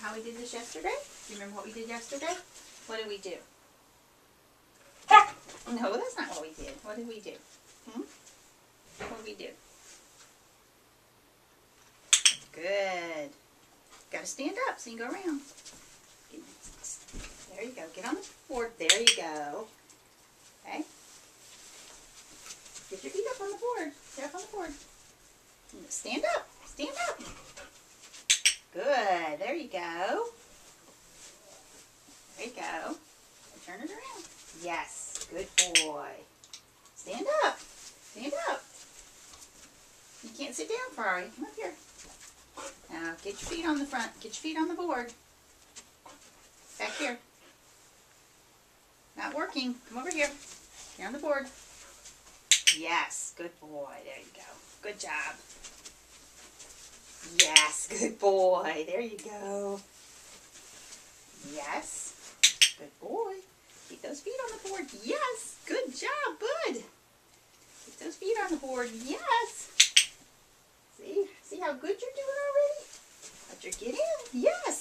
how we did this yesterday? Do you remember what we did yesterday? What did we do? No, that's not what we did. What did we do? What did we do? Good. Got to stand up so you can go around. There you go. Get on the board. There you go. Okay. Get your feet up on the board. Get up on the board. Stand up. Stand up. Good. There you go. There you go. Turn it around. Yes. Good boy. Stand up. Stand up. You can't sit down, Ferrari. Come up here. Now, get your feet on the front. Get your feet on the board. Back here. Not working. Come over here. Get on the board. Yes. Good boy. There you go. Good job. Yes. Good boy. There you go. Yes. Good boy. Keep those feet on the board. Yes. Good job, bud. Keep those feet on the board. Yes. See how good you're doing already? Let your get in. Yes.